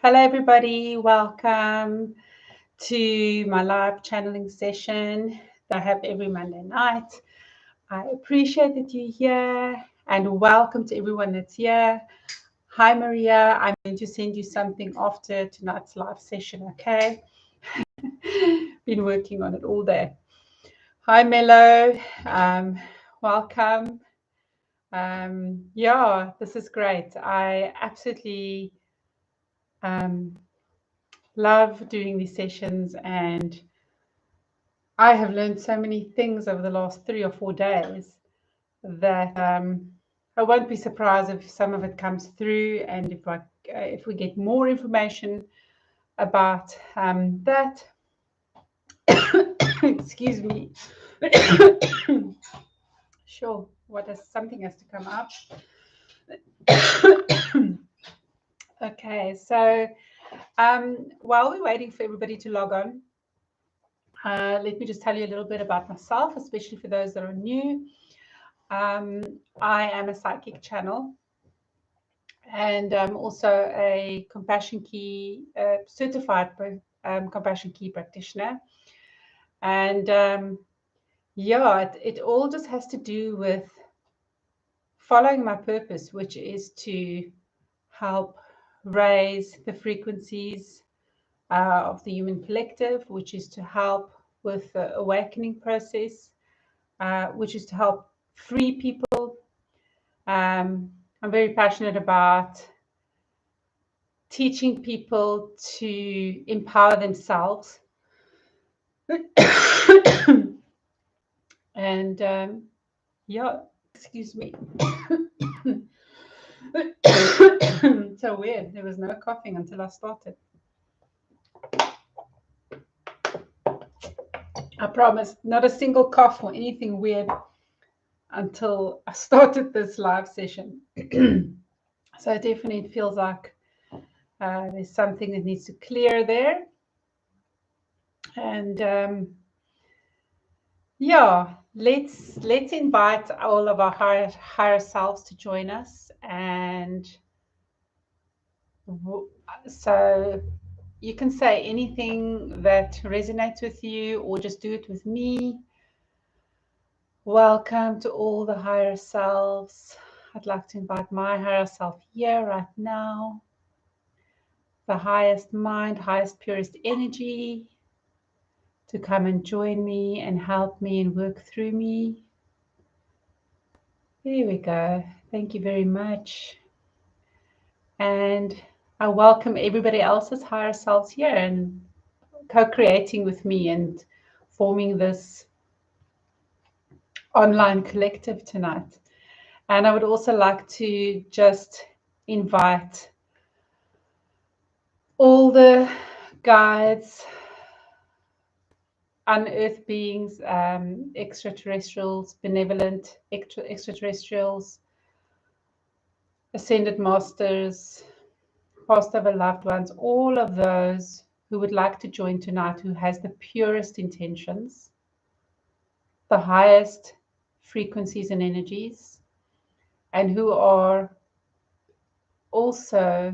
Hello, everybody. Welcome to my live channeling session that I have every Monday night. I appreciate that you're here and welcome to everyone that's here. Hi, Maria. I'm going to send you something after tonight's live session, okay? Been working on it all day. Hi, Mello. Welcome. Yeah, this is great. I absolutely love doing these sessions, and I have learned so many things over the last 3 or 4 days that I won't be surprised if some of it comes through, and if we get more information about that. Excuse me. Sure. Something has to come up. Okay, so while we're waiting for everybody to log on, let me just tell you a little bit about myself, especially for those that are new. I am a psychic channel, and I'm also a Compassion Key certified Compassion Key practitioner. And yeah, it all just has to do with following my purpose, which is to help raise the frequencies of the human collective, which is to help with the awakening process, which is to help free people. I'm very passionate about teaching people to empower themselves. And yeah, excuse me. So weird. There was no coughing until I started. I promise, not a single cough or anything weird until I started this live session. So definitely it feels like there's something that needs to clear there. And yeah, let's invite all of our higher selves to join us. And so you can say anything that resonates with you, or just do it with me. Welcome to all the higher selves. I'd like to invite my higher self here right now, the highest mind, highest, purest energy, to come and join me and help me and work through me. There we go. Thank you very much. And I welcome everybody else's higher selves here and co-creating with me and forming this online collective tonight. And I would also like to just invite all the guides, unearthed beings, extraterrestrials, benevolent extraterrestrials, ascended masters, past over loved ones, all of those who would like to join tonight, who has the purest intentions, the highest frequencies and energies, and who are also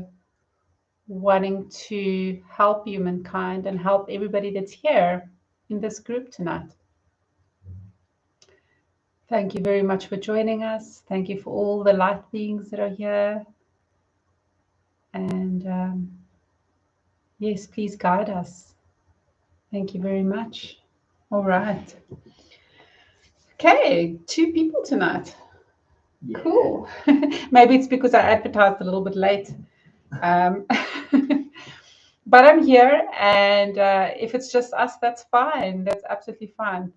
wanting to help humankind and help everybody that's here in this group tonight. Thank you very much for joining us. Thank you for all the light beings that are here. And yes, please guide us. Thank you very much. All right. Okay, 2 people tonight. Yeah. Cool. Maybe it's because I advertised a little bit late. But I'm here, and if it's just us, that's fine. That's absolutely fine.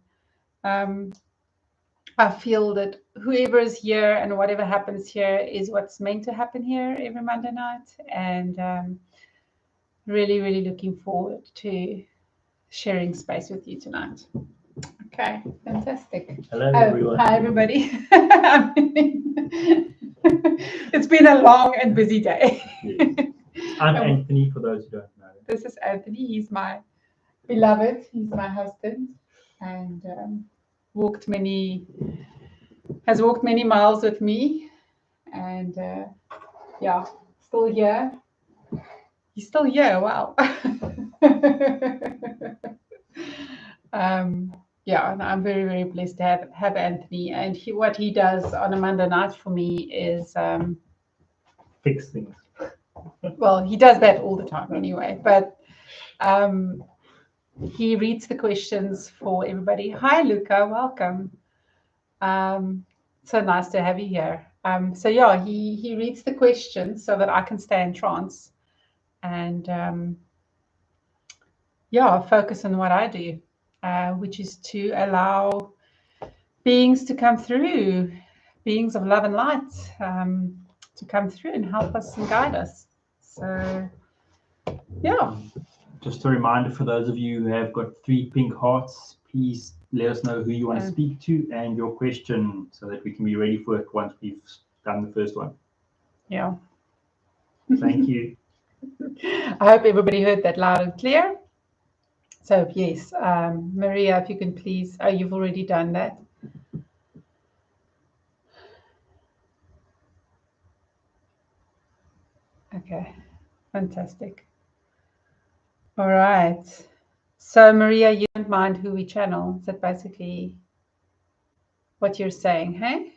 I feel that whoever is here and whatever happens here is what's meant to happen here every Monday night. And really, really looking forward to sharing space with you tonight. Okay, fantastic. Hello, everyone. Hi, everybody. It's been a long and busy day. Yes. I'm Anthony, for those who don't know. This is Anthony. He's my beloved. He's my husband, and has walked many miles with me, and yeah, still here. He's still here. Wow. Yeah, and I'm very, very blessed to have Anthony. And what he does on a Monday night for me is, Fix things. well, he does that all the time anyway. But he reads the questions for everybody. Hi, Luca. Welcome. So nice to have you here. So yeah, he reads the questions so that I can stay in trance and yeah, focus on what I do, which is to allow beings to come through, beings of love and light, to come through and help us and guide us. So yeah. Just a reminder for those of you who have got 3 pink hearts, please let us know who you want to speak to and your question so that we can be ready for it once we've done the first one. Yeah. Thank you. I hope everybody heard that loud and clear. So yes, Maria, if you can please, oh, you've already done that. Okay, fantastic. All right. So Maria, you don't mind who we channel? Is that basically what you're saying, hey?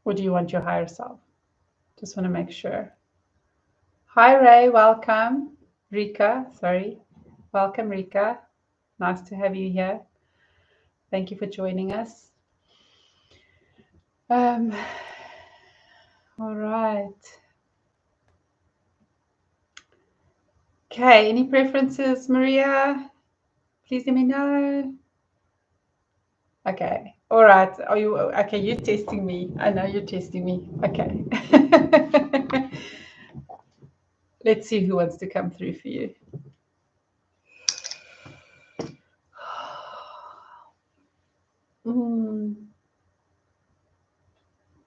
Or do you want your higher self? Just want to make sure. Hi, Ray. Welcome. Rika, sorry. Welcome, Rika. Nice to have you here. Thank you for joining us. All right. Okay, any preferences, Maria? Please let me know. Okay. All right. Are you okay? You're testing me. I know you're testing me. Okay. Let's see who wants to come through for you.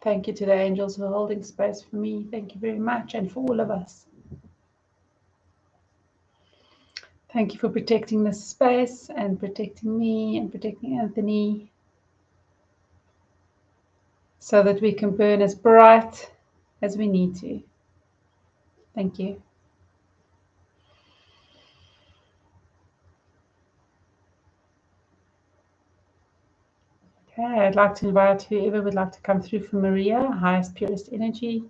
Thank you to the angels for holding space for me. Thank you very much, and for all of us. Thank you for protecting this space and protecting me and protecting Anthony so that we can burn as bright as we need to. Thank you. Okay, I'd like to invite whoever would like to come through for Maria, highest, purest energy.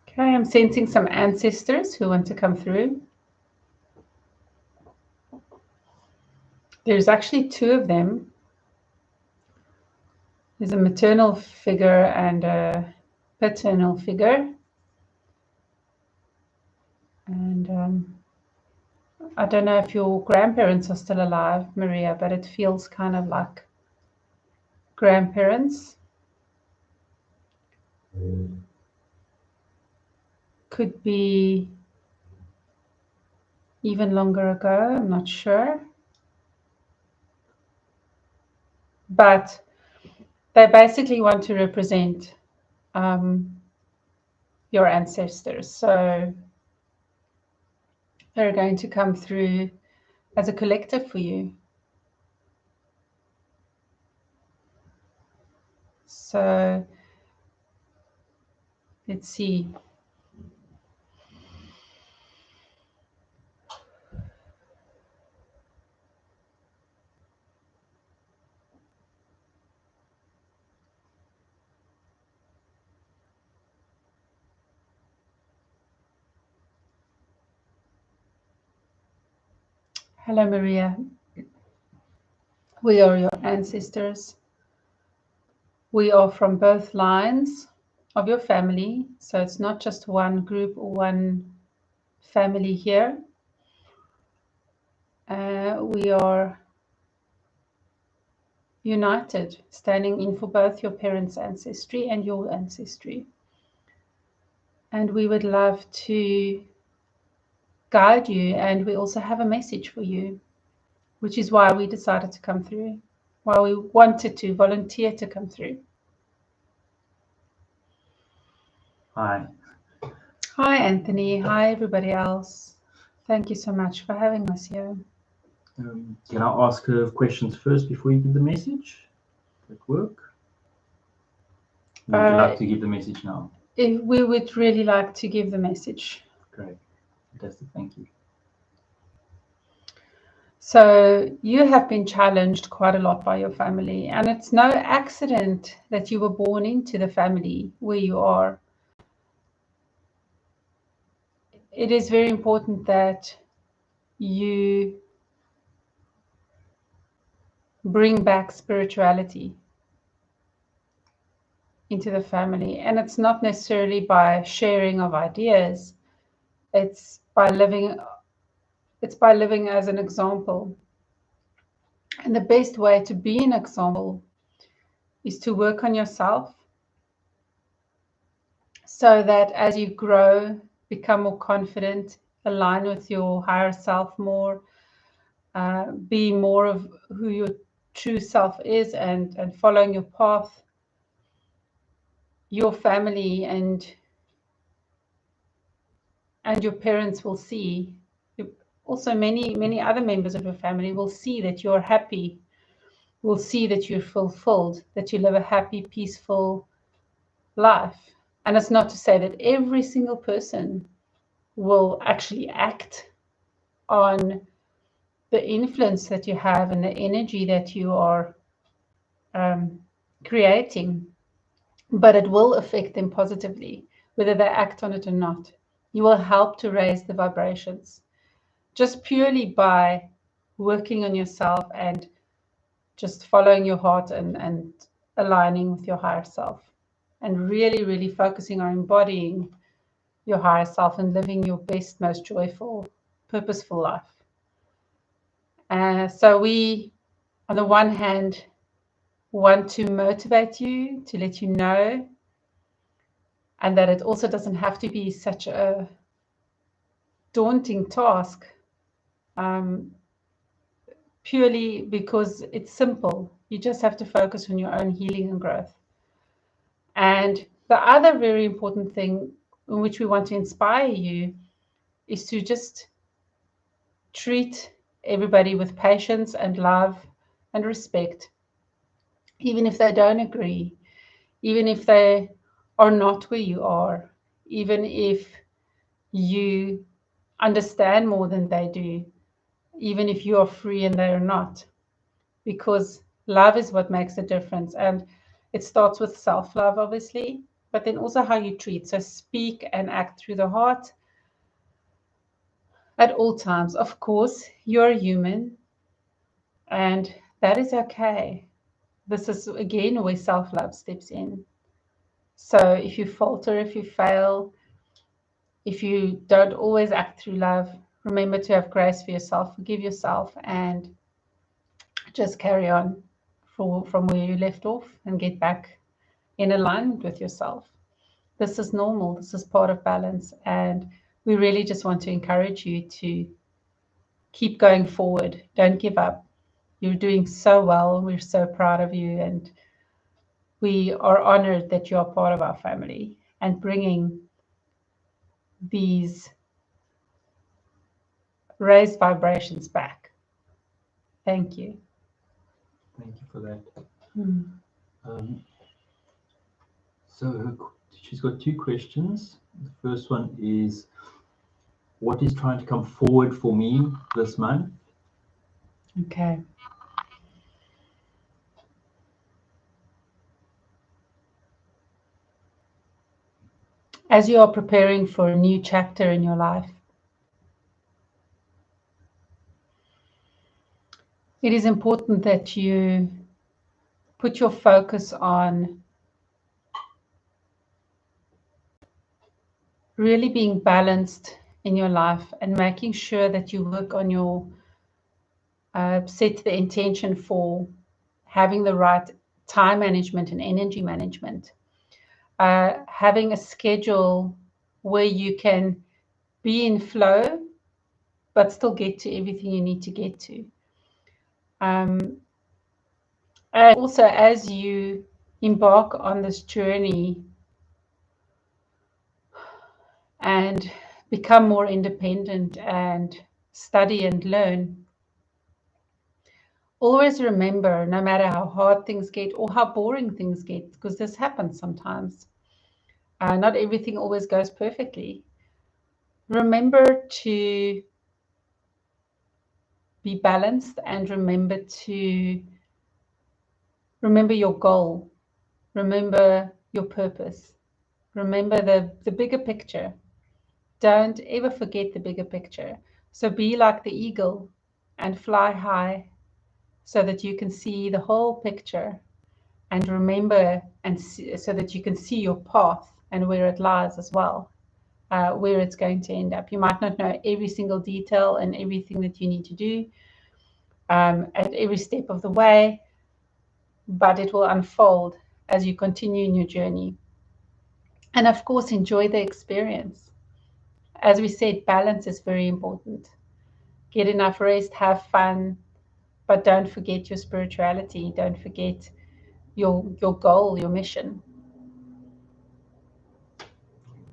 Okay, I'm sensing some ancestors who want to come through. There's actually 2 of them. There's a maternal figure and a paternal figure. And I don't know if your grandparents are still alive, Maria, but it feels kind of like grandparents. Could be even longer ago, I'm not sure. But they basically want to represent your ancestors. So they're going to come through as a collective for you. So let's see. Hello, Maria. We are your ancestors. We are from both lines of your family. So it's not just one group or one family here. We are united, standing in for both your parents' ancestry and your ancestry. And we would love to guide you, and we also have a message for you, which is why we decided to come through, why we wanted to volunteer to come through. Hi. Hi, Anthony. Hi, everybody else. Thank you so much for having us here. Can I ask her questions first before you give the message? Does that work? Would you like to give the message now? We would really like to give the message. Great. Fantastic. Thank you. So you have been challenged quite a lot by your family, and it's no accident that you were born into the family where you are. It is very important that you bring back spirituality into the family, and it's not necessarily by sharing of ideas. It's by living as an example. And the best way to be an example is to work on yourself, so that as you grow, become more confident, align with your higher self more, be more of who your true self is, and following your path, your family and your parents will see. Also, many other members of your family will see that you're happy, will see that you're fulfilled, that you live a happy, peaceful life. And it's not to say that every single person will actually act on the influence that you have and the energy that you are creating, but it will affect them positively, whether they act on it or not. You will help to raise the vibrations just purely by working on yourself and just following your heart and aligning with your higher self, and really, really focusing on embodying your higher self and living your best, most joyful, purposeful life. So we, on the one hand, want to motivate you, to let you know, and that it also doesn't have to be such a daunting task, purely because it's simple. You just have to focus on your own healing and growth. And the other very important thing in which we want to inspire you is to just treat everybody with patience and love and respect, even if they don't agree, even if they are not where you are, even if you understand more than they do, even if you are free and they are not, because love is what makes a difference. And it starts with self-love, obviously, but then also how you treat. So speak and act through the heart at all times. Of course, you're human, and that is okay. This is, again, where self-love steps in. So if you falter, if you fail, if you don't always act through love, remember to have grace for yourself, forgive yourself, and just carry on from where you left off and get back in alignment with yourself. This is normal. This is part of balance. And we really just want to encourage you to keep going forward. Don't give up. You're doing so well. We're so proud of you. And we are honored that you're part of our family and bringing these raised vibrations back. Thank you. Thank you for that. Mm. So she's got two questions. The first one is, what is trying to come forward for me this month? Okay. As you are preparing for a new chapter in your life, it is important that you put your focus on really being balanced in your life and making sure that you work on your set the intention for having the right time management and energy management, having a schedule where you can be in flow but still get to everything you need to get to. And also, as you embark on this journey and become more independent and study and learn, always remember, no matter how hard things get or how boring things get, because this happens sometimes, not everything always goes perfectly. Remember to be balanced and remember your goal, remember your purpose, remember the bigger picture. Don't ever forget the bigger picture. So be like the eagle and fly high so that you can see the whole picture, and remember, and so that you can see your path and where it lies as well, where it's going to end up. You might not know every single detail and everything that you need to do at every step of the way, but it will unfold as you continue in your journey. And of course, enjoy the experience. As we said, balance is very important. Get enough rest, have fun, but don't forget your spirituality. Don't forget your goal, your mission.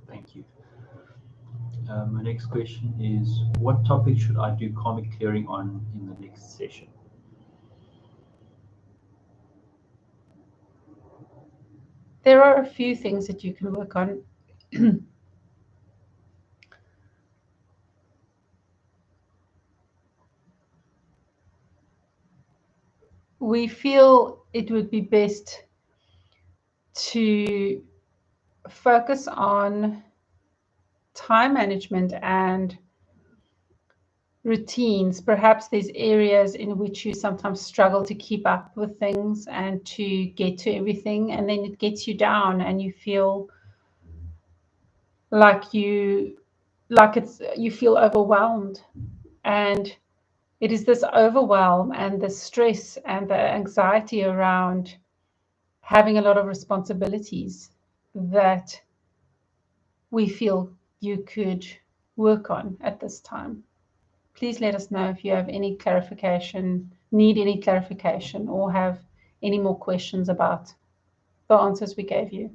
Thank you. My next question is, what topic should I do karmic clearing on in the next session? There are a few things that you can work on. We feel it would be best to focus on time management and routines. Perhaps there's areas in which you sometimes struggle to keep up with things and to get to everything, and then it gets you down and you feel like you feel overwhelmed. And it is this overwhelm and the stress and the anxiety around having a lot of responsibilities that we feel you could work on at this time. Please let us know if you have any clarification, need any clarification, or have any more questions about the answers we gave you.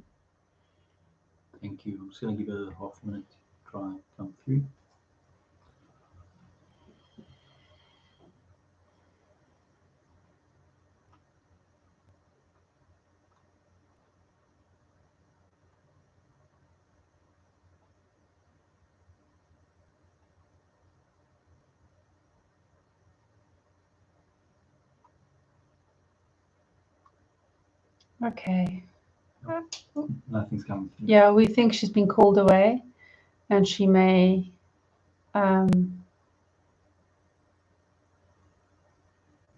Thank you. I'm just going to give it a half minute to try and come through. Okay. Nothing's coming through. Yeah, we think she's been called away and she may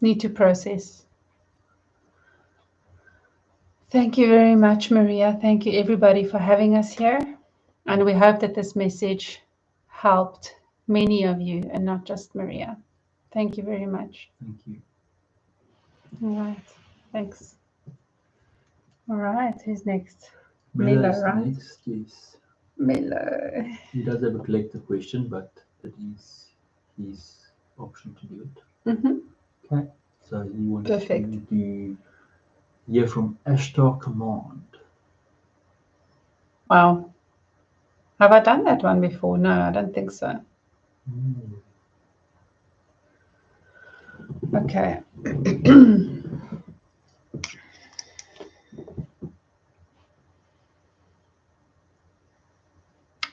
need to process. Thank you very much, Maria. Thank you, everybody, for having us here. And we hope that this message helped many of you and not just Maria. Thank you very much. Thank you. All right. Thanks. All right. Who's next? Melo's Melo, right? next, yes. Melo. He does have a collective question, but it is his option to do it. Mm-hmm. Okay. So he wants Perfect. to do hear from Ashtar Command. Wow. Have I done that one before? No, I don't think so. Okay.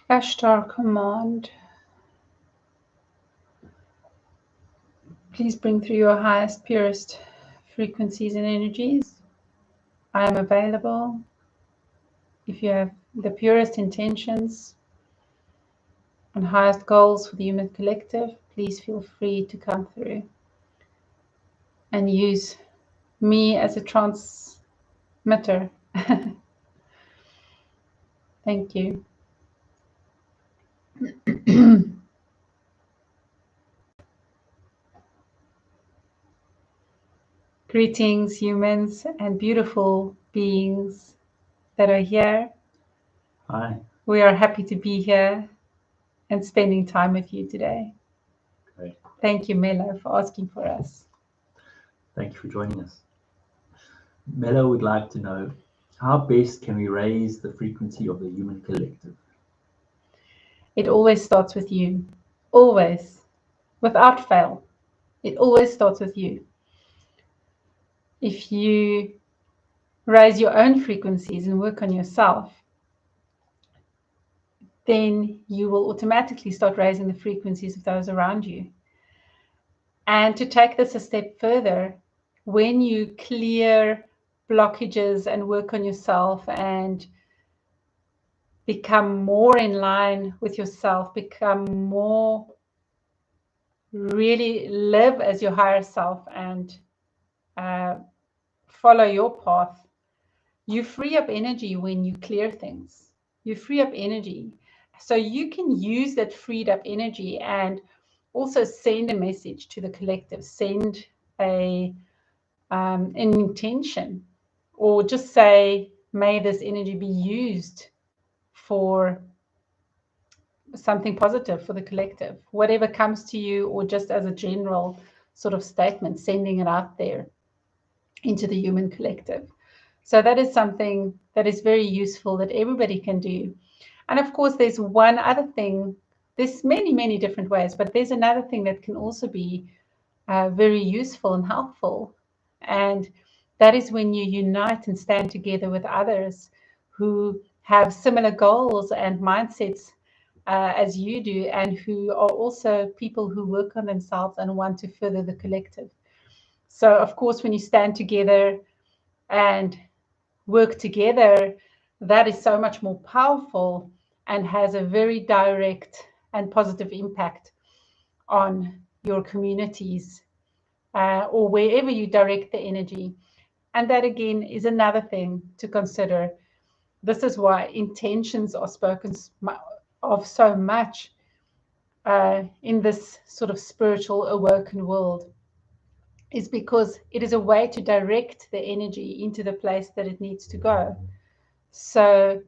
Ashtar Command. Please bring through your highest, purest frequencies and energies. I am available. If you have the purest intentions and highest goals for the human collective, please feel free to come through and use me as a transmitter. Thank you. Greetings, humans and beautiful beings that are here. Hi. We are happy to be here and spending time with you today. Great. Thank you, Melo, for asking for us. Thank you for joining us. Melo would like to know, how best can we raise the frequency of the human collective? It always starts with you. Always. Without fail. It always starts with you. if you raise your own frequencies and work on yourself, then you will automatically start raising the frequencies of those around you. And to take this a step further, when you clear blockages and work on yourself and become more in line with yourself, become more, really live as your higher self and follow your path, you free up energy when you clear things. You free up energy. So you can use that freed up energy and also send a message to the collective, send an intention, or just say, may this energy be used for something positive for the collective, whatever comes to you, or just as a general sort of statement, sending it out there into the human collective. So that is something that is very useful that everybody can do. And of course, there's one other thing. There's many, many different ways, but there's another thing that can also be very useful and helpful. And that is when you unite and stand together with others who have similar goals and mindsets as you do, and who are also people who work on themselves and want to further the collective. So, of course, when you stand together and work together, that is so much more powerful and has a very direct and positive impact on your communities or wherever you direct the energy. And that, again, is another thing to consider. This is why intentions are spoken of so much in this sort of spiritual awoken world, is because it is a way to direct the energy into the place that it needs to go. So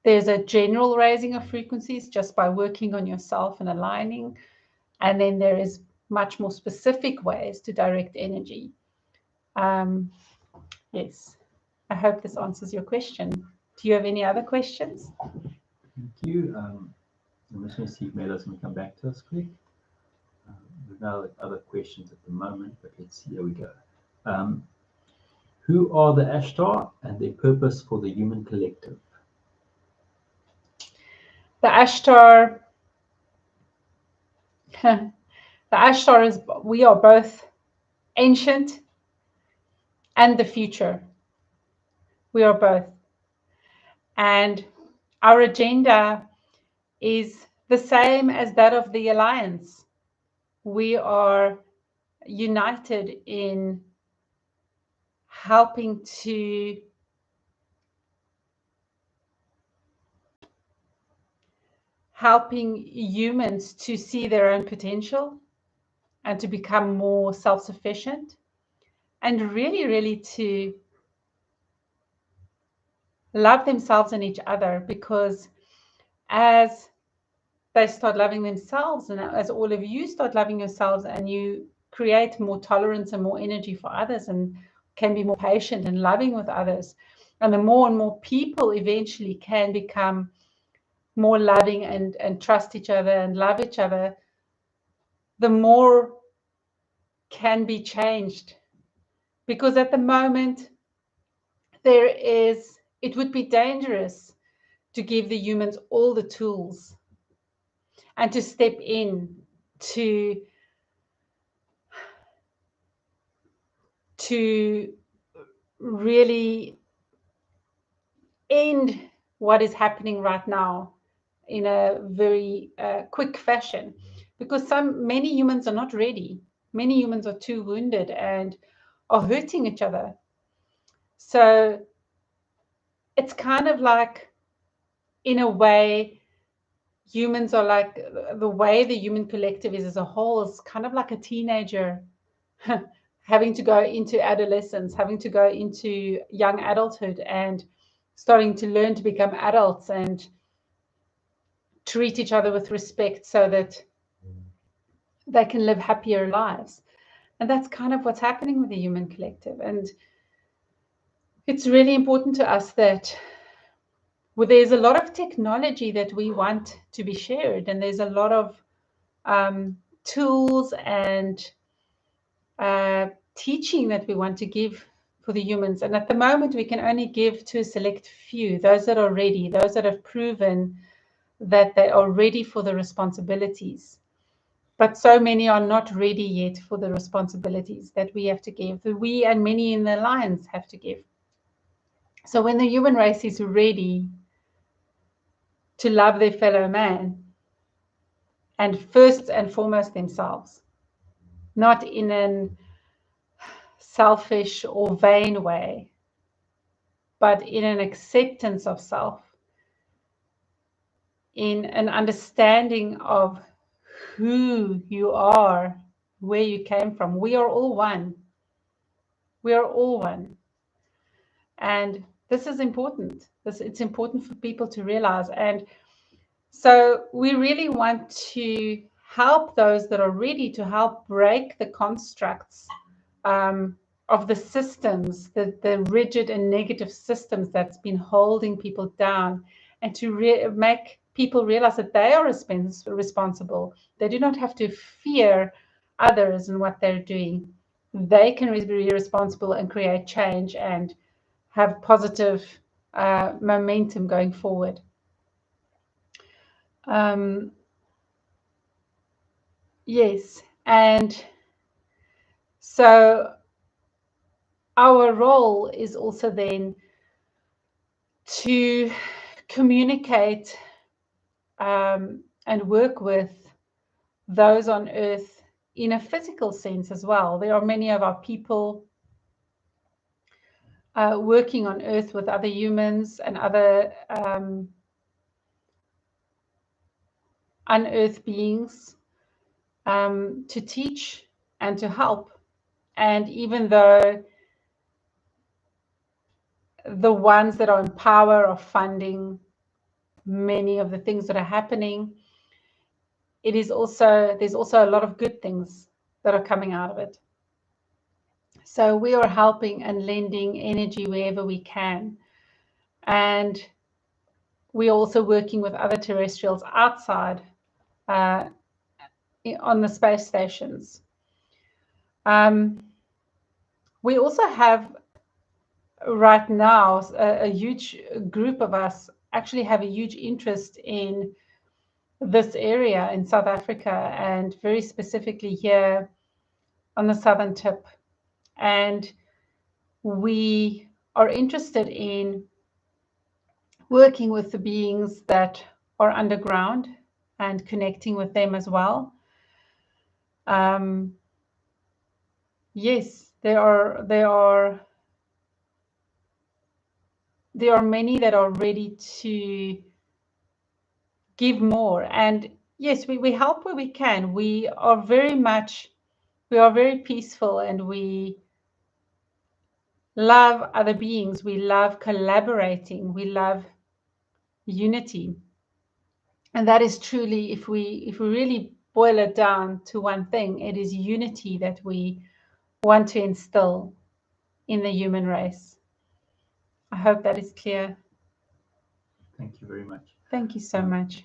there's a general raising of frequencies just by working on yourself and aligning. And then there is much more specific ways to direct energy. Yes, I hope this answers your question. Do you have any other questions? Thank you. I'm just going to see if Mel doesn't come back to us quick. There's no other questions at the moment, but let's see. Here we go. Who are the Ashtar and their purpose for the human collective? The Ashtar, the Ashtar is, we are both ancient and the future. We are both. And our agenda is the same as that of the Alliance. We are united in helping humans to see their own potential and to become more self-sufficient, and really, really to love themselves and each other, because as they start loving themselves, and as all of you start loving yourselves, and you create more tolerance and more energy for others, and can be more patient and loving with others, and the more and more people eventually can become more loving and trust each other and love each other, the more can be changed. Because at the moment, it would be dangerous to give the humans all the tools and to step in to really end what is happening right now in a very quick fashion, because many humans are not ready. Many humans are too wounded and are hurting each other. So it's kind of like, in a way, humans are like, the way the human collective is as a whole is kind of like a teenager having to go into adolescence, having to go into young adulthood, and starting to learn to become adults and treat each other with respect so that they can live happier lives. And that's kind of what's happening with the human collective. And it's really important to us that there's a lot of technology that we want to be shared, and there's a lot of tools and teaching that we want to give for the humans. And at the moment, we can only give to a select few, those that are ready, those that have proven that they are ready for the responsibilities. But so many are not ready yet for the responsibilities that we have to give, that we and many in the alliance have to give. So when the human race is ready to love their fellow man, and first and foremost themselves, not in an selfish or vain way, but in an acceptance of self, in an understanding of who you are, where you came from. We are all one. We are all one. And this is important. It's important for people to realize. And so we really want to help those that are ready to help break the constructs of the systems, the rigid and negative systems that's been holding people down, and to make people realize that they are responsible. They do not have to fear others and what they're doing. They can be responsible and create change and have positive momentum going forward. Yes, and so our role is also then to communicate and work with those on earth in a physical sense as well. There are many of our people working on earth with other humans and other unearthed beings to teach and to help. And even though the ones that are in power are funding many of the things that are happening, there's also a lot of good things that are coming out of it. So we are helping and lending energy wherever we can. And we're also working with other terrestrials outside on the space stations. We also have right now a huge group of us actually have a huge interest in this area in South Africa, and very specifically here on the southern tip. And we are interested in working with the beings that are underground and connecting with them as well. Yes, there are many that are ready to give more. And yes, we help where we can. We are very peaceful, and we love other beings. We love collaborating. We love unity. And that is truly, if we really boil it down to one thing, it is unity that we want to instill in the human race. I hope that is clear. Thank you very much. Thank you so much.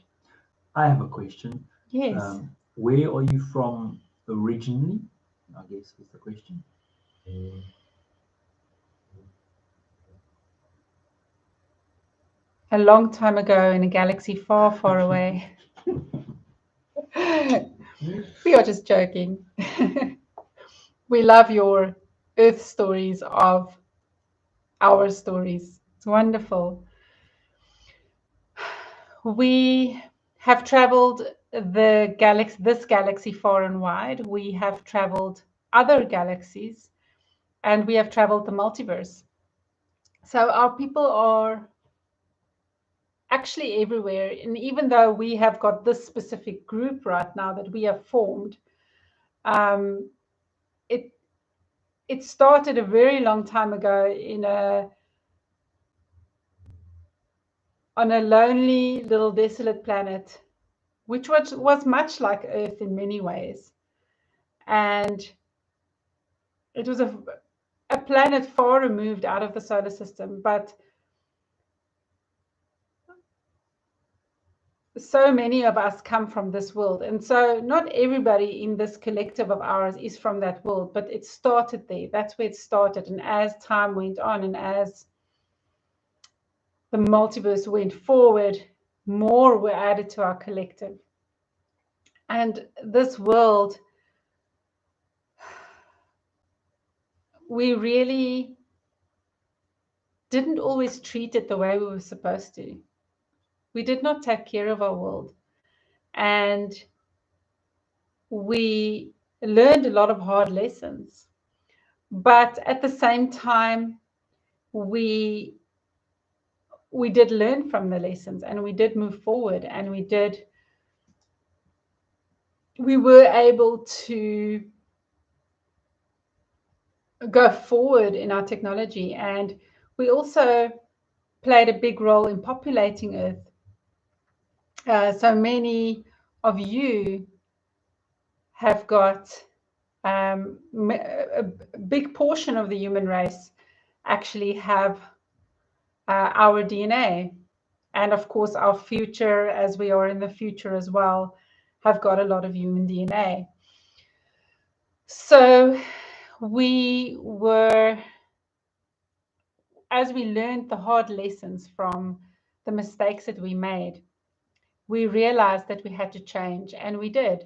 I have a question. Yes. Where are you from originally? I guess is the question. A long time ago in a galaxy far, far away. We are just joking. We love your Earth stories of our stories. It's wonderful. We have traveled this galaxy far and wide. We have traveled other galaxies, and we have traveled the multiverse. So our people are actually everywhere. And even though we have got this specific group right now that we have formed, it started a very long time ago on a lonely little desolate planet, which was much like Earth in many ways. And it was a planet far removed out of the solar system, but so many of us come from this world. And so not everybody in this collective of ours is from that world, but it started there. That's where it started. And as time went on and as the multiverse went forward, more were added to our collective. And this world, we really didn't always treat it the way we were supposed to. We did not take care of our world. And we learned a lot of hard lessons. But at the same time, we did learn from the lessons, and we did move forward, and we were able to go forward in our technology. And we also played a big role in populating Earth. So many of you have got a big portion of the human race actually have our DNA. And of course, our future, as we are in the future as well, have got a lot of human DNA. So we were, as we learned the hard lessons from the mistakes that we made, we realized that we had to change, and we did.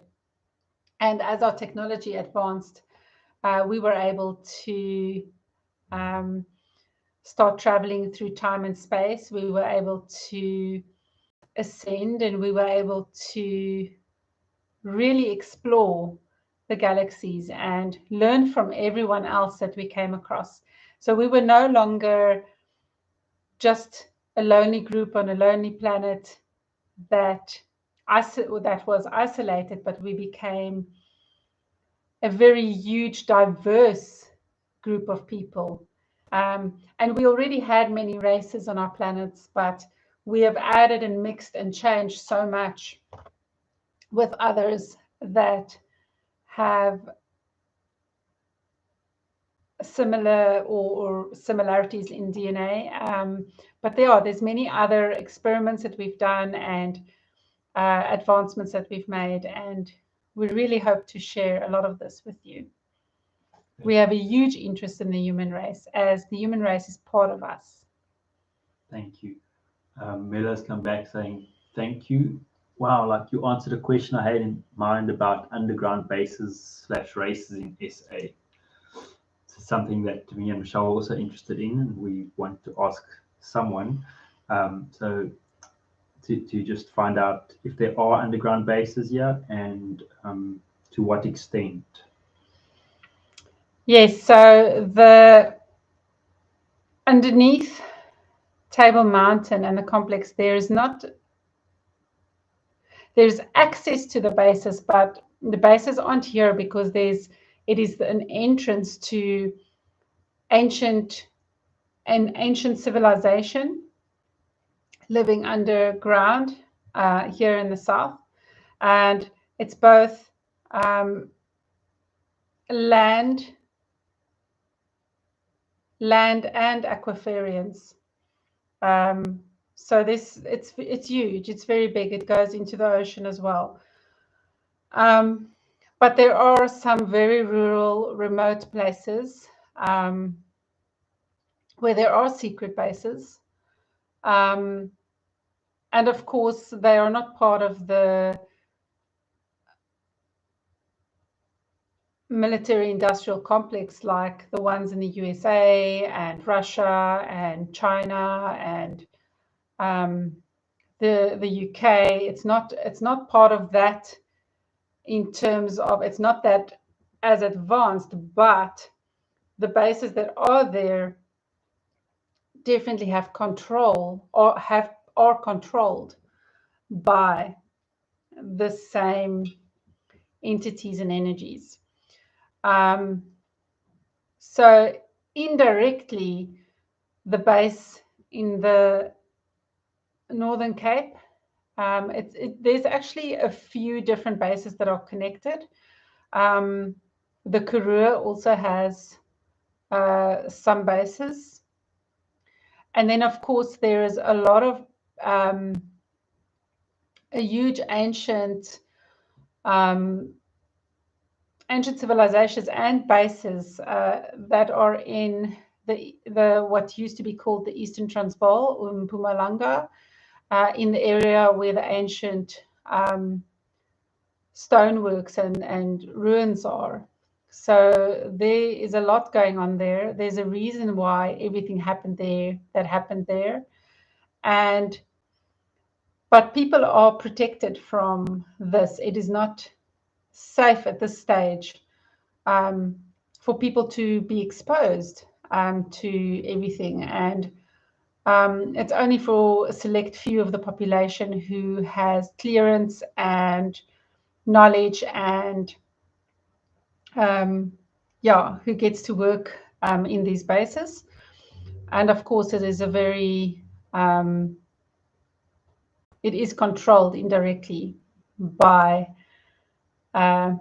And as our technology advanced, we were able to start traveling through time and space. We were able to ascend, and we were able to really explore the galaxies and learn from everyone else that we came across. So we were no longer just a lonely group on a lonely planet that was isolated, but we became a very huge, diverse group of people. And we already had many races on our planets, but we have added and mixed and changed so much with others that have similar or similarities in DNA. But there's many other experiments that we've done and advancements that we've made, and we really hope to share a lot of this with you. We have a huge interest in the human race, as the human race is part of us. Thank you. Mela's come back saying, thank you. Wow, like you answered a question I had in mind about underground bases / races in SA. It's something that me and Michelle are also interested in, and we want to ask someone. So to just find out if there are underground bases here, and to what extent. Yes, so the underneath Table Mountain and the complex, there's access to the bases, but the bases aren't here because it is an entrance to ancient civilization living underground here in the south. And it's both land and aquiferians. So it's huge. It's very big. It goes into the ocean as well. But there are some very rural, remote places where there are secret bases. And of course, they are not part of the military industrial complex like the ones in the USA and Russia and China and the UK. It's not part of that in terms of, it's not that as advanced, but the bases that are there definitely have control or are controlled by the same entities and energies. So indirectly, the base in the Northern Cape, there's actually a few different bases that are connected. The Karoo also has some bases. And then, of course, there is a lot of a huge ancient civilizations and bases that are in the what used to be called the Eastern Transvaal, Mpumalanga, in the area where the ancient stoneworks and ruins are. So there is a lot going on there. There's a reason why everything happened there that happened there. But people are protected from this. It is not safe at this stage for people to be exposed to everything. And it's only for a select few of the population who has clearance and knowledge and who gets to work in these bases. And of course, it is a very it is controlled indirectly by the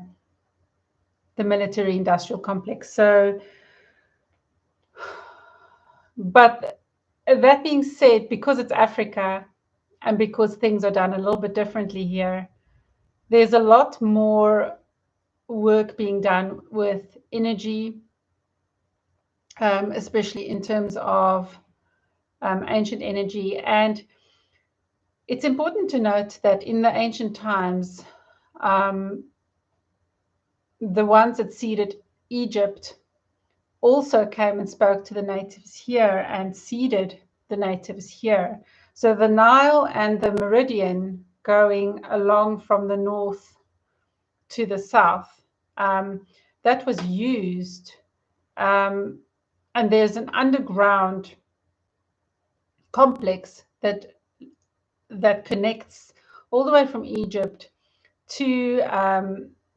military industrial complex. So, but that being said, because it's Africa and because things are done a little bit differently here, there's a lot more work being done with energy, especially in terms of ancient energy. And it's important to note that in the ancient times, the ones that seeded Egypt also came and spoke to the natives here and seeded the natives here. So the Nile and the meridian going along from the north to the south, that was used. And there's an underground complex that connects all the way from Egypt to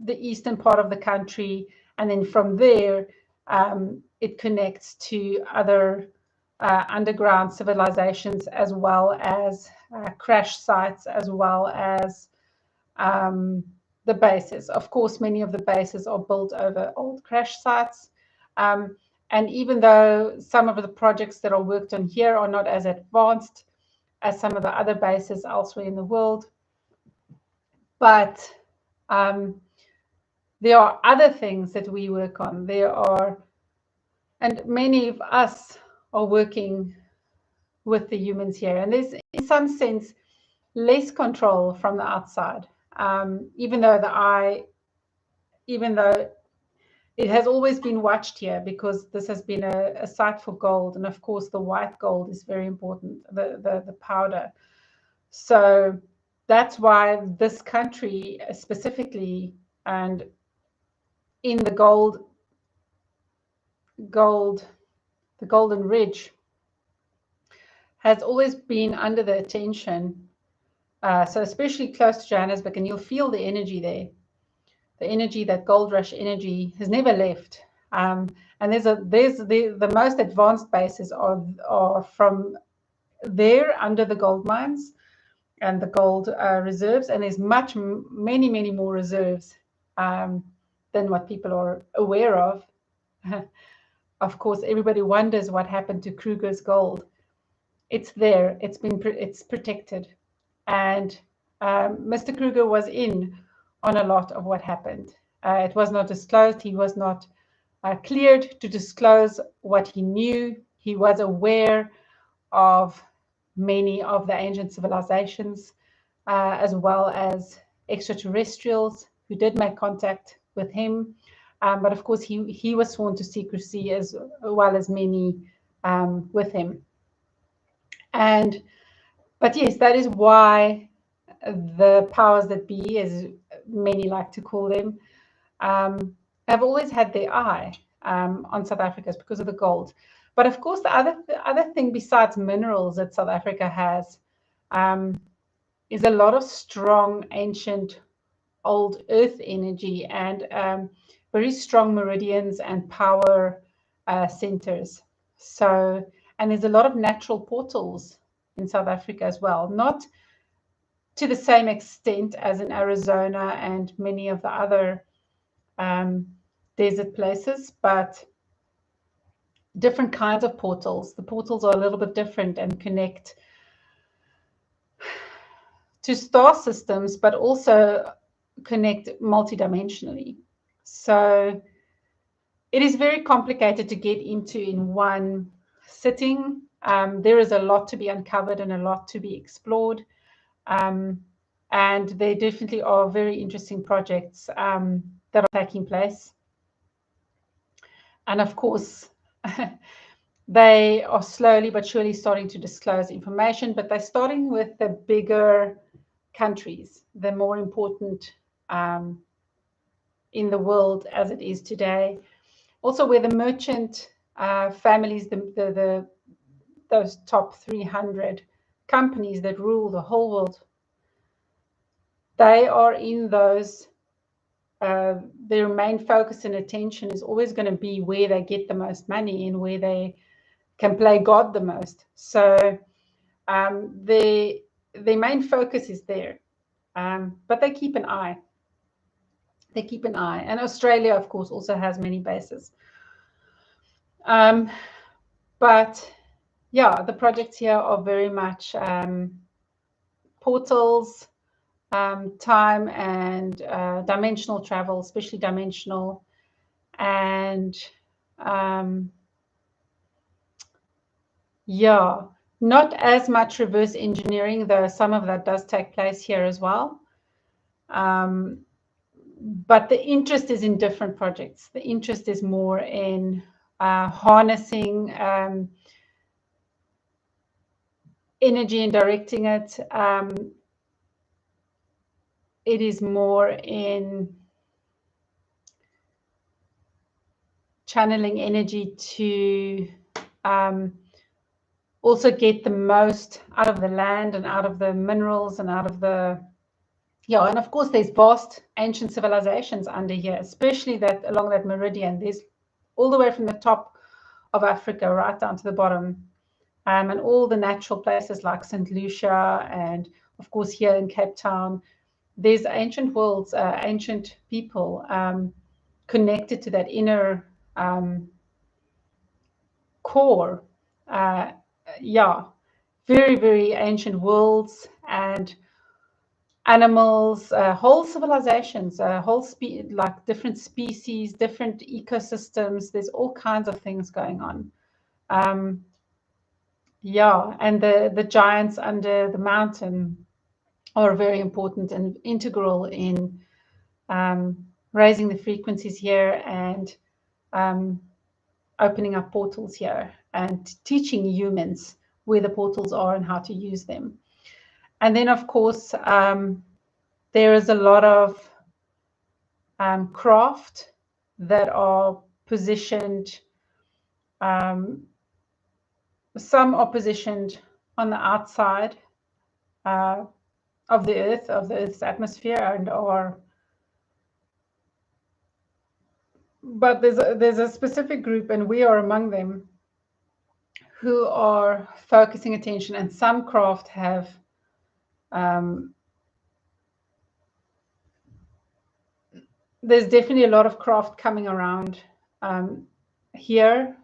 the eastern part of the country, and then from there it connects to other underground civilizations, as well as crash sites, as well as the bases. Of course, many of the bases are built over old crash sites. And even though some of the projects that are worked on here are not as advanced as some of the other bases elsewhere in the world, but there are other things that we work on. And many of us are working with the humans here. And there's, in some sense, less control from the outside, even though it has always been watched here, because this has been a site for gold. And of course, the white gold is very important, the powder. So that's why this country specifically, and in the Golden Ridge, has always been under the attention. So especially close to Johannesburg, and you'll feel the energy there. The energy, that gold rush energy, has never left. And there's the most advanced bases are from there, under the gold mines and the gold reserves, and there's many more reserves than what people are aware of. Of course, everybody wonders what happened to Kruger's gold. It's there. It's protected, and Mr. Kruger was in on a lot of what happened. It was not disclosed. He was not cleared to disclose what he knew. He was aware of many of the ancient civilizations, as well as extraterrestrials who did make contact with him. But of course, he was sworn to secrecy, as well as many with him. But yes, that is why the powers that be, as many like to call them, have always had their eye on South Africa, because of the gold. But of course, the other thing besides minerals that South Africa has is a lot of strong, ancient, old earth energy, and very strong meridians and power centers. So, and there's a lot of natural portals in South Africa as well, not to the same extent as in Arizona and many of the other desert places, but different kinds of portals. The portals are a little bit different and connect to star systems, but also connect multidimensionally. So it is very complicated to get into in one sitting. There is a lot to be uncovered and a lot to be explored. And there definitely are very interesting projects that are taking place. And of course, they are slowly but surely starting to disclose information, but they're starting with the bigger countries, the more important in the world as it is today. Also, where the merchant families, those top 300 companies that rule the whole world, they are in those. Their main focus and attention is always going to be where they get the most money and where they can play God the most. So their main focus is there, but they keep an eye. They keep an eye, and Australia, of course, also has many bases. But yeah, the projects here are very much portals, time and dimensional travel, especially dimensional, and yeah, not as much reverse engineering, though some of that does take place here as well. But the interest is in different projects. The interest is more in harnessing energy and directing it. It is more in channeling energy to also get the most out of the land and out of the minerals and out of the, yeah, and of course there's vast ancient civilizations under here, especially that along that meridian. There's all the way from the top of Africa right down to the bottom, and all the natural places like St. Lucia, and of course here in Cape Town, there's ancient worlds, ancient people connected to that inner core. Yeah, very, very ancient worlds and animals, whole civilizations, like different species, different ecosystems. There's all kinds of things going on. Yeah, and the giants under the mountain are very important and integral in raising the frequencies here and opening up portals here and teaching humans where the portals are and how to use them. And then, of course, there is a lot of craft that are positioned. Some are positioned on the outside of the Earth's atmosphere, and are. But there's a specific group, and we are among them, who are focusing attention, and some craft have there's definitely a lot of craft coming around here.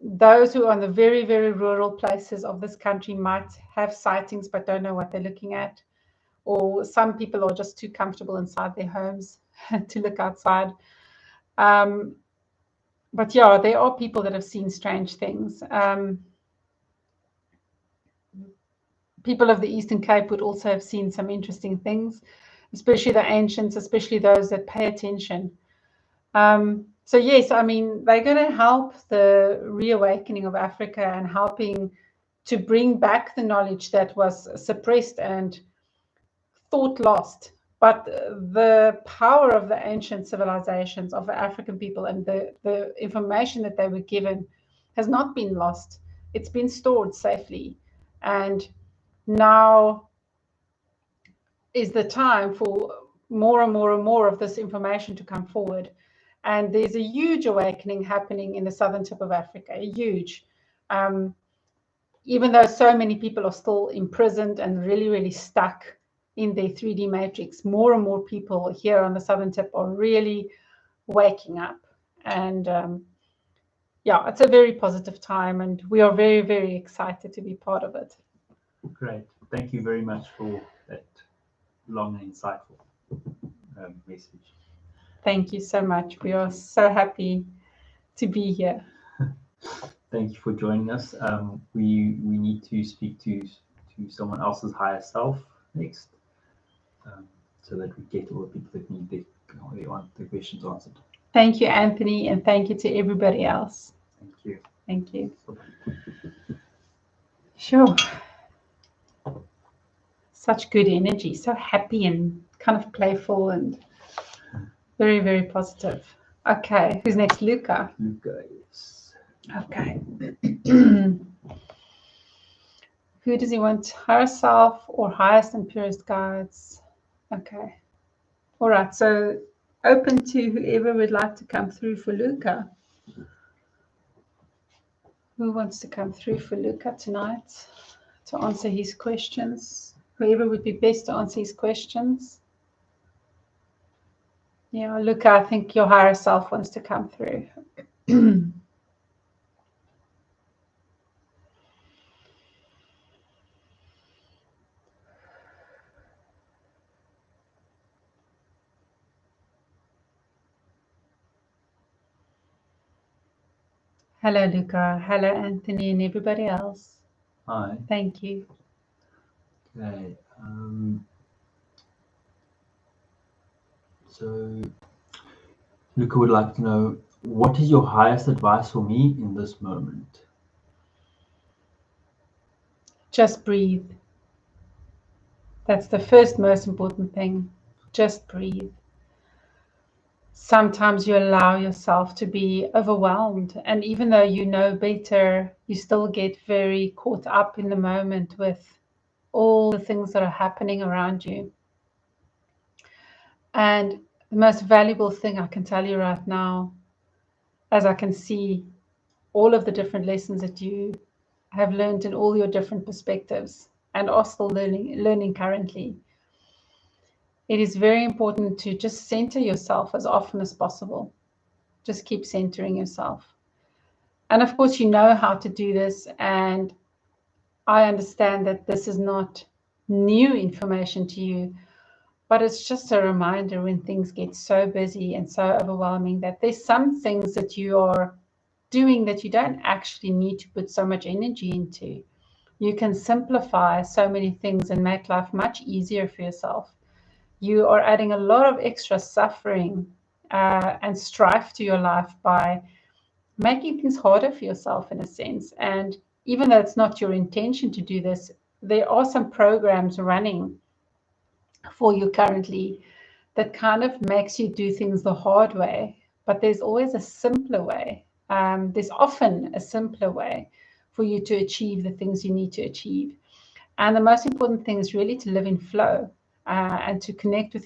Those who are in the very, very rural places of this country might have sightings but don't know what they're looking at, or some people are just too comfortable inside their homes to look outside. But yeah, there are people that have seen strange things. People of the Eastern Cape would also have seen some interesting things, especially the ancients, especially those that pay attention. So yes, I mean, they're going to help the reawakening of Africa and helping to bring back the knowledge that was suppressed and thought lost. But the power of the ancient civilizations of the African people and the information that they were given has not been lost. It's been stored safely. And now is the time for more and more and more of this information to come forward. And there's a huge awakening happening in the southern tip of Africa, a huge. Even though so many people are still imprisoned and really, really stuck in their 3D matrix, more and more people here on the southern tip are really waking up. And yeah, it's a very positive time, and we are very, very excited to be part of it. Great. thank you very much for that long and insightful message. Thank you so much. We are so happy to be here. Thank you for joining us. We need to speak to someone else's higher self next, so that we get all the people that they want the questions answered. Thank you, Anthony, and thank you to everybody else. Thank you. Thank you. Sure. Such good energy, so happy and kind of playful and very, very positive. Okay, who's next? Luca. Luca, yes. Okay. Who does he want? Higher self or highest and purest guides? Okay. All right. So open to whoever would like to come through for Luca. Who wants to come through for Luca tonight to answer his questions? Whoever would be best to answer his questions. Yeah, Luca, I think your higher self wants to come through. Hello, Luca. Hello, Anthony, and everybody else. Hi. Thank you. Okay. So, Luca would like to know, what is your highest advice for me in this moment? Just breathe. That's the first most important thing. Just breathe. Sometimes you allow yourself to be overwhelmed, and even though you know better, you still get very caught up in the moment with all the things that are happening around you. And the most valuable thing I can tell you right now, as I can see all of the different lessons that you have learned in all your different perspectives and are still learning currently, it is very important to just center yourself as often as possible. Just keep centering yourself. And of course, you know how to do this. And I understand that this is not new information to you, but it's just a reminder when things get so busy and so overwhelming that there's some things that you are doing that you don't actually need to put so much energy into. You can simplify so many things and make life much easier for yourself. You are adding a lot of extra suffering and strife to your life by making things harder for yourself in a sense. And even though it's not your intention to do this, there are some programs running for you currently that kind of makes you do things the hard way. But there's always a simpler way. There's often a simpler way for you to achieve the things you need to achieve. And the most important thing is really to live in flow and to connect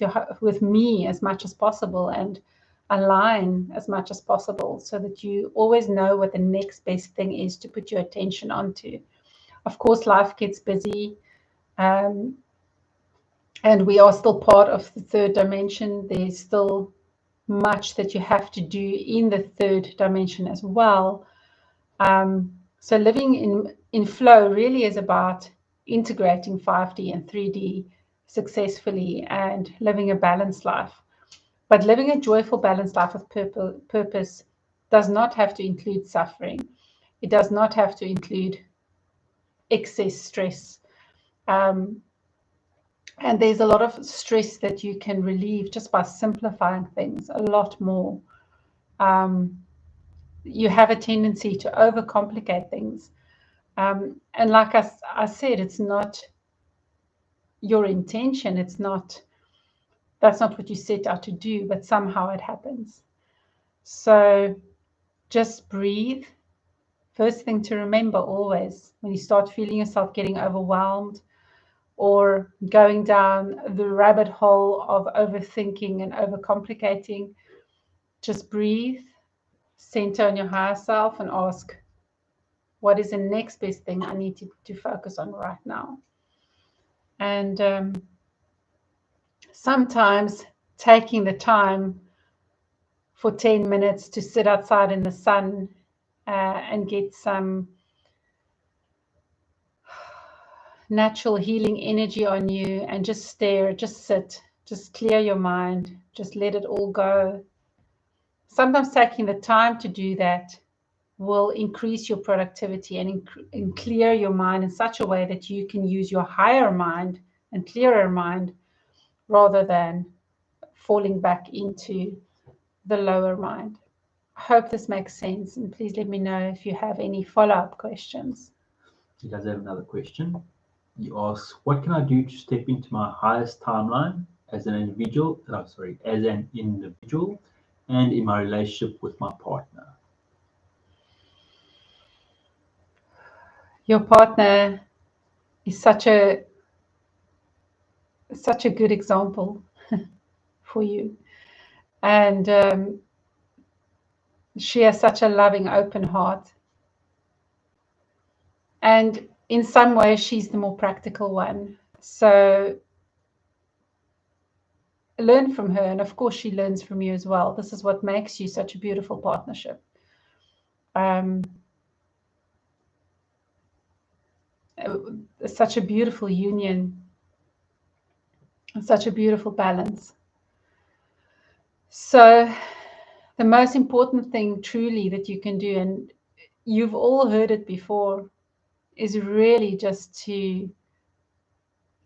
with me as much as possible and align as much as possible so that you always know what the next best thing is to put your attention onto. Of course, life gets busy, and we are still part of the third dimension. There's still much that you have to do in the third dimension as well. So living in flow really is about integrating 5D and 3D successfully and living a balanced life. But living a joyful, balanced life with purpose does not have to include suffering. It does not have to include excess stress. And there's a lot of stress that you can relieve just by simplifying things a lot more. You have a tendency to overcomplicate things. And like I said, it's not your intention. That's not what you set out to do, but somehow it happens. So just breathe. First thing to remember always, when you start feeling yourself getting overwhelmed or going down the rabbit hole of overthinking and overcomplicating, just breathe, center on your higher self and ask, what is the next best thing I need to focus on right now? And sometimes taking the time for 10 minutes to sit outside in the sun and get some natural healing energy on you, and just stare, just sit, just clear your mind, just let it all go. Sometimes taking the time to do that will increase your productivity and clear your mind in such a way that you can use your higher mind and clearer mind rather than falling back into the lower mind. I hope this makes sense, and please let me know if you have any follow-up questions. He does have another question. He asks, what can I do to step into my highest timeline as an individual, and in my relationship with my partner? Your partner is such a good example for you, and she has such a loving, open heart. And in some ways, she's the more practical one. So learn from her. And of course, she learns from you as well. This is what makes you such a beautiful partnership. Such a beautiful union, such a beautiful balance. So the most important thing truly that you can do, and you've all heard it before, is really just to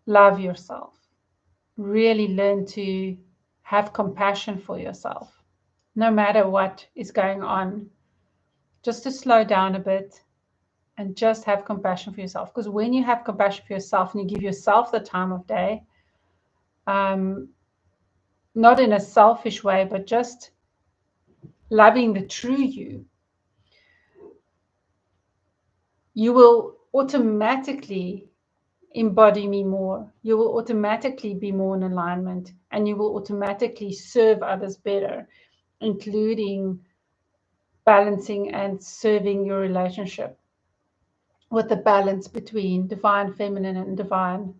love yourself. Really learn to have compassion for yourself, no matter what is going on. Just to slow down a bit and just have compassion for yourself. Because when you have compassion for yourself and you give yourself the time of day, not in a selfish way, but just loving the true you, you will automatically embody me more. You will automatically be more in alignment, and you will automatically serve others better, including balancing and serving your relationship with the balance between divine feminine and divine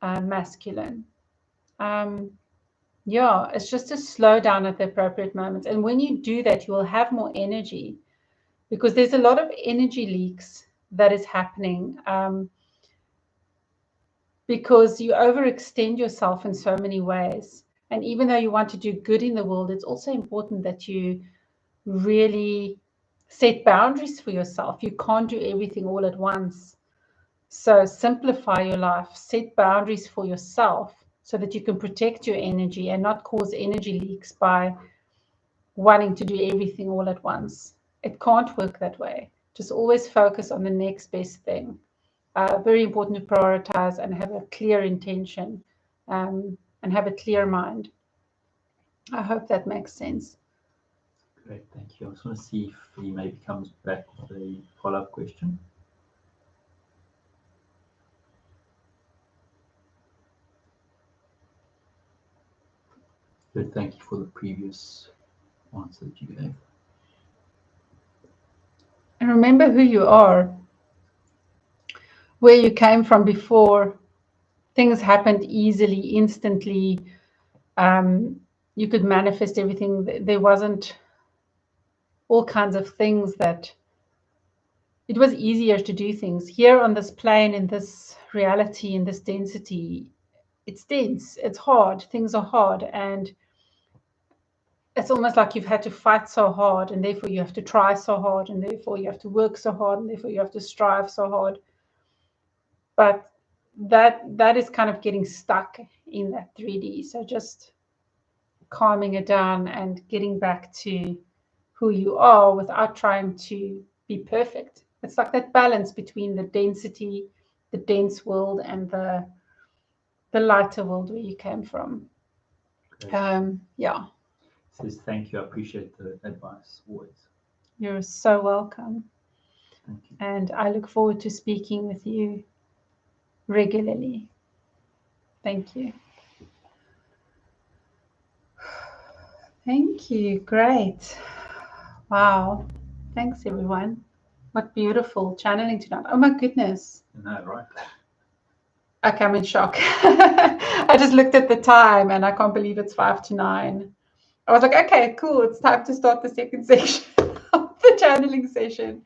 masculine. Yeah, it's just to slow down at the appropriate moments. And when you do that, you will have more energy, because there's a lot of energy leaks that is happening because you overextend yourself in so many ways. And even though you want to do good in the world, it's also important that you really set boundaries for yourself. You can't do everything all at once. So simplify your life, set boundaries for yourself so that you can protect your energy and not cause energy leaks by wanting to do everything all at once. It can't work that way. Just always focus on the next best thing. Very important to prioritize and have a clear intention and have a clear mind. I hope that makes sense. Great, thank you. I just want to see if he maybe comes back with a follow-up question. Good, thank you for the previous answer that you gave. And remember who you are, where you came from before. Things happened easily, instantly. You could manifest everything. There wasn't all kinds of things that it was easier to do things. Here on this plane, in this reality, in this density, it's dense, it's hard, things are hard, and it's almost like you've had to fight so hard, and therefore you have to try so hard, and therefore you have to work so hard, and therefore you have to strive so hard. But that is kind of getting stuck in that 3D. So just calming it down and getting back to who you are without trying to be perfect. It's like that balance between the density, the dense world, and the lighter world where you came from. Yeah. Says thank you. I appreciate the advice always. You're so welcome. Thank you. And I look forward to speaking with you regularly. Thank you. Thank you. Great. Wow. Thanks, everyone. What beautiful channeling tonight. Oh, my goodness. No, right. Okay, I'm in shock. I just looked at the time and I can't believe it's 5 to 9. I was like, okay, cool. It's time to start the second section of the channeling session.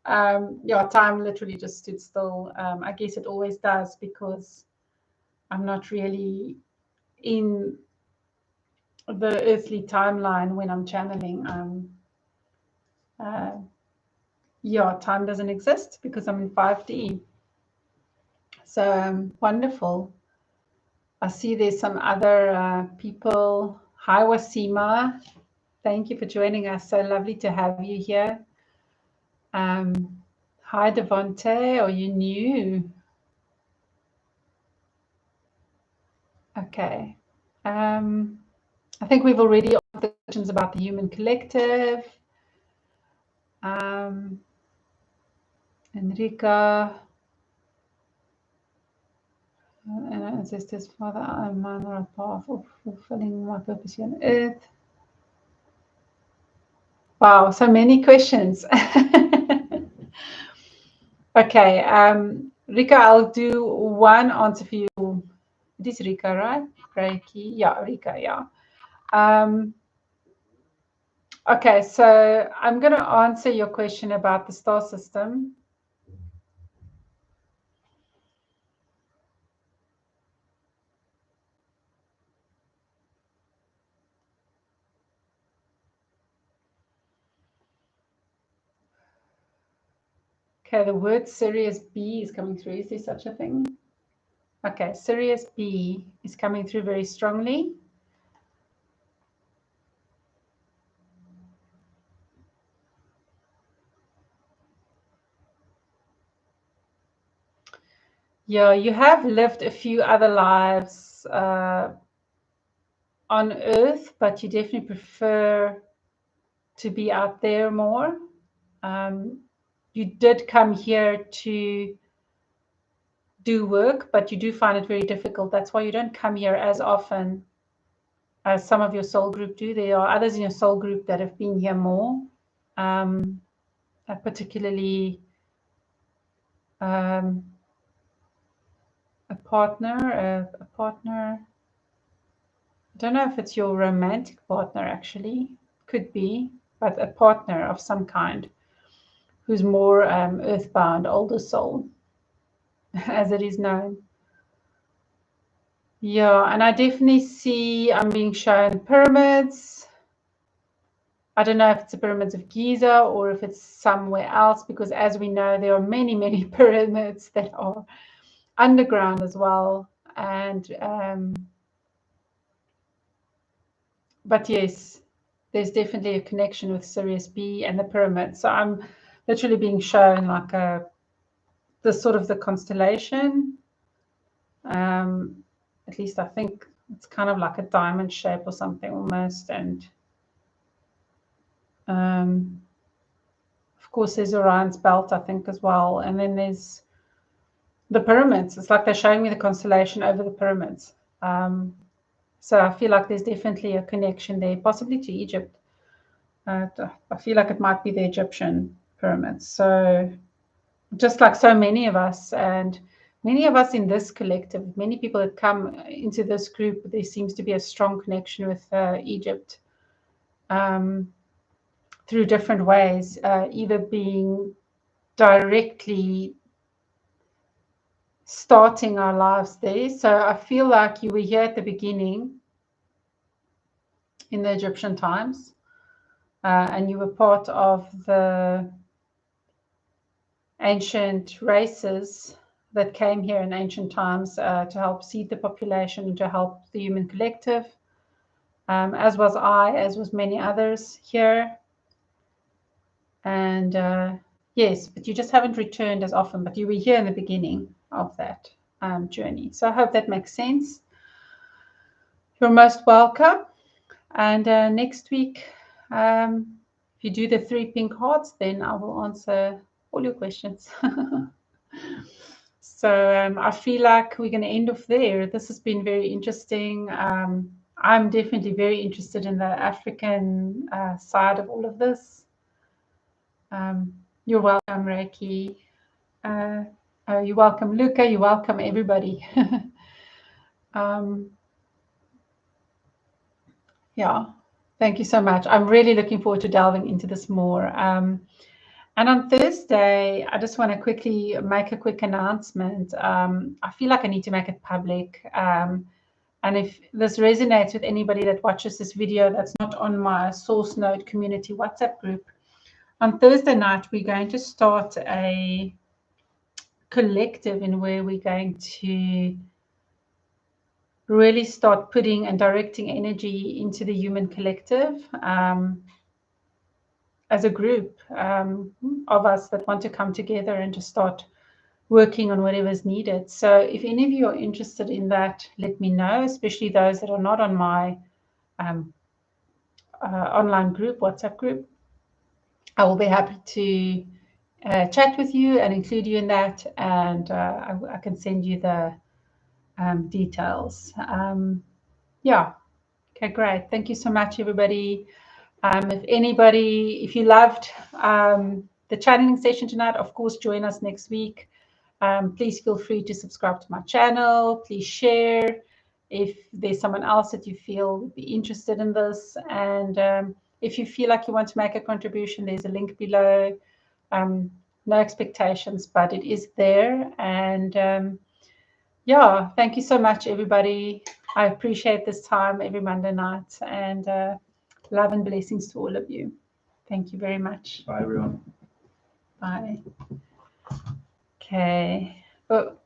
Yeah, time literally just stood still. I guess it always does because I'm not really in the earthly timeline when I'm channeling. Yeah, time doesn't exist because I'm in 5D. So wonderful. I see there's some other people. Hi, Wasima. Thank you for joining us. So lovely to have you here. Hi, Devonte. Are you new? Okay. I think we've already answered questions about the human collective. Enrica. And ancestors, Father, I'm on a path of fulfilling my purpose here on earth. Wow, so many questions. Okay, Rika, I'll do one answer for you. It is Rika, right? Reiki. Yeah, Rika, yeah. Okay, so I'm going to answer your question about the star system. Okay, the word Sirius B is coming through. Is there such a thing? Okay, Sirius B is coming through very strongly. Yeah, you have lived a few other lives on Earth, but you definitely prefer to be out there more. You did come here to do work, but you do find it very difficult. That's why you don't come here as often as some of your soul group do. There are others in your soul group that have been here more, particularly a partner. I don't know if it's your romantic partner, actually. Could be, but a partner of some kind who's more earthbound, older soul, as it is known. Yeah, and I definitely see I'm being shown pyramids. I don't know if it's the pyramids of Giza or if it's somewhere else, because as we know, there are many, many pyramids that are underground as well. And but yes, there's definitely a connection with Sirius B and the pyramid. So I'm literally being shown like the sort of the constellation. At least I think it's kind of like a diamond shape or something almost. And of course, there's Orion's belt, I think, as well. And then there's the pyramids. It's like they're showing me the constellation over the pyramids. So I feel like there's definitely a connection there, possibly to Egypt. I feel like it might be the Egyptian pyramids. So just like so many of us, and many of us in this collective, many people that come into this group, there seems to be a strong connection with Egypt through different ways, either being directly starting our lives there. So I feel like you were here at the beginning in the Egyptian times, and you were part of the ancient races that came here in ancient times to help seed the population and to help the human collective, as was I, as was many others here. And yes, but you just haven't returned as often, but you were here in the beginning of that journey. So I hope that makes sense. You're most welcome. And next week, if you do the 3 pink hearts, then I will answer all your questions. So I feel like we're going to end off there. This has been very interesting. I'm definitely very interested in the African side of all of this. You're welcome, Reiki. You're welcome, Luca. You're welcome, everybody. Yeah, thank you so much. I'm really looking forward to delving into this more. And on Thursday, I just want to quickly make a quick announcement. I feel like I need to make it public. And if this resonates with anybody that watches this video that's not on my Source Node community WhatsApp group, on Thursday night, we're going to start a collective in where we're going to really start putting and directing energy into the human collective as a group of us that want to come together and just start working on whatever is needed. So if any of you are interested in that, let me know, especially those that are not on my online group, WhatsApp group. I will be happy to chat with you and include you in that, and I can send you the details. Yeah. Okay, great. Thank you so much, everybody. If you loved the channeling session tonight, of course, join us next week. Please feel free to subscribe to my channel. Please share if there's someone else that you feel would be interested in this. And if you feel like you want to make a contribution, there's a link below. No expectations, but it is there. And yeah, thank you so much, everybody. I appreciate this time every Monday night, and love and blessings to all of you. Thank you very much. Bye, everyone. Bye. Okay. Oh.